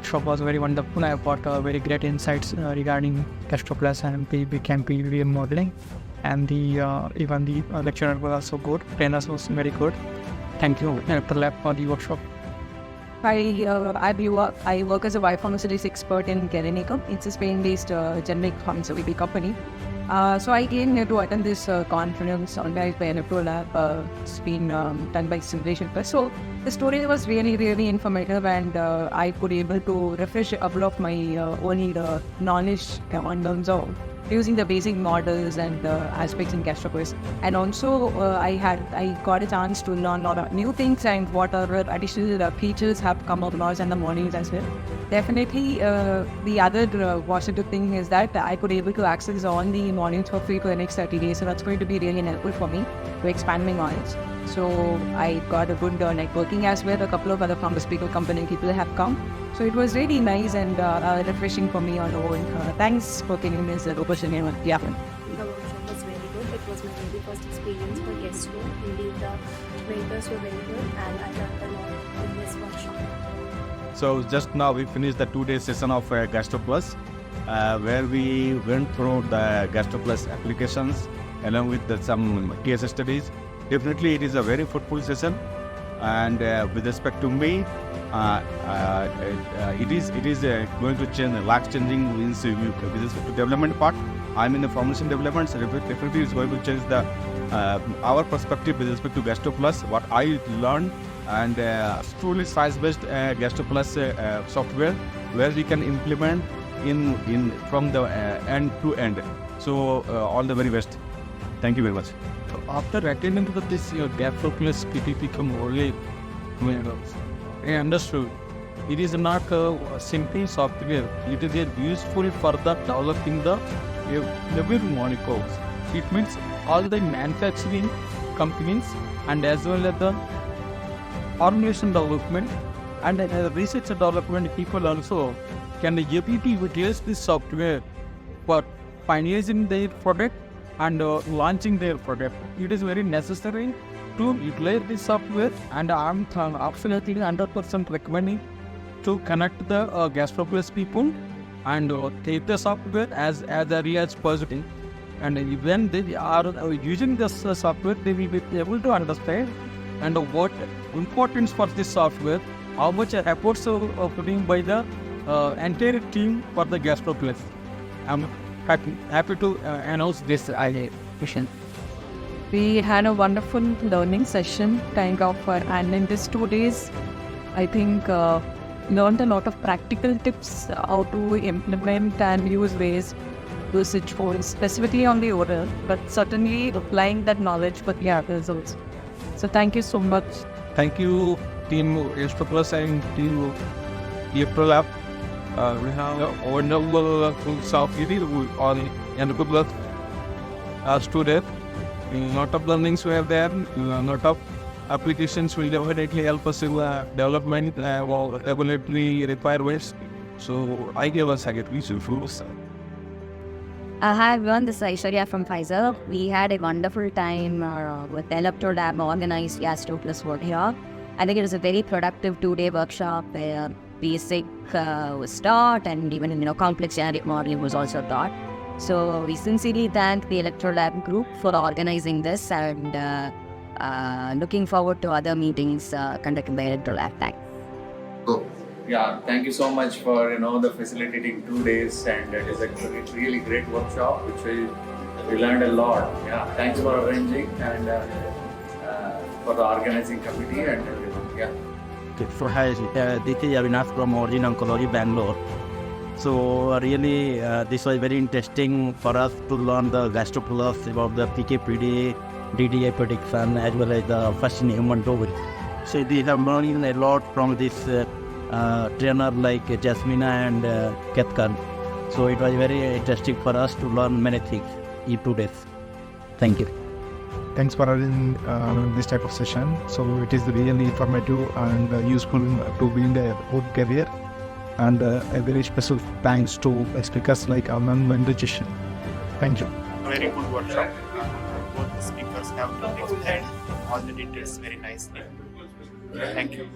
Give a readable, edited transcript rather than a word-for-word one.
workshop was very wonderful. I got very great insights regarding GastroPlus and PVM modeling, and even the lecturer was also good. Trainers was very good. Thank you, Electrolab, for the workshop. I work as a biopharmaceutics expert in Galenicum. It's a Spain-based generic pharmaceutical company. So I came here to attend this conference organized by Electrolab. It's been done by SimulationPlus. So the story was really, really informative, and I could able to refresh a couple of my old knowledge on terms of using the basic models and aspects in GastroPlus. And also I got a chance to learn a lot of new things and what other additional features have come up in the mornings as well. Definitely the other positive thing is that I could able to access all the mornings for free for the next 30 days. So that's going to be really helpful for me to expand my knowledge. So I got a good networking as well. A couple of other pharmaceutical company people have come. So it was really nice and refreshing for me on the whole. Thanks for giving me this opportunity. Yeah. The workshop was very good. It was my very first experience for Gastro. Indeed, the mentors were very good, and I learned a lot in this workshop. So just now we finished the 2-day session of GastroPlus, where we went through the GastroPlus applications along with some case studies. Definitely it is a very fruitful session, and with respect to me, it is going to change, life-changing with respect to development part. I'm in the formulation development, so definitely it's going to change our perspective with respect to GastroPlus, what I learned, and truly science-based GastroPlus software where we can implement in from the end to end. So all the very best. Thank you very much. After attending to this GastroPlus PPP only, I understood it is not a simple software. It is useful for the developing the living molecules. It means all the manufacturing companies and as well as the formulation development and research development people also can able to utilize this software for finalizing their product and launching their product. It is very necessary to utilize this software, and I'm absolutely 100% recommending to connect the GastroPlus people and take the software as early as possible. And when they are using this software, they will be able to understand and what importance for this software, how much efforts are putting by the entire team for the GastroPlus. I'm happy to announce this mission. We had a wonderful learning session kind of, and in these 2 days, I think learned a lot of practical tips how to implement and use ways usage phones, specifically on the oral, but certainly applying that knowledge for the others also. So thank you so much. Thank you, Team GastroPlus and Team Electrolab. We have a wonderful software on GastroPlus student. A lot of learnings we have there. A lot of applications will definitely help us in development or regulatory requirements. So I give us a get useful. Hi everyone, this is Aishwarya from Pfizer. We had a wonderful time with Electrolab organized GastroPlus workshop. I think it was a very productive 2-day workshop where basic was taught and even complex genetic modeling was also taught. So we sincerely thank the Electrolab group for organizing this and looking forward to other meetings conducted by Electrolab. Thanks. Yeah, thank you so much for the facilitating 2 days, and it is a really great workshop which we learned a lot. Yeah, thanks for arranging and for the organizing committee and everyone. Yeah. Okay, so hi, this is Avinash from Origin Oncology, Bangalore. So really, this was very interesting for us to learn the GastroPlus about the PK/PD, DDI prediction, as well as the first-in-human dosage. So we have learned a lot from this trainer like Jasmina and Ketkar. So it was very interesting for us to learn many things in 2 days. Thank you. Thanks for arranging this type of session. So it is really informative and useful to build a good career. And a very special thanks to speakers like Anant and Dr. Thank you. Very good workshop. Both the speakers have explained all the details very nicely. Thank you.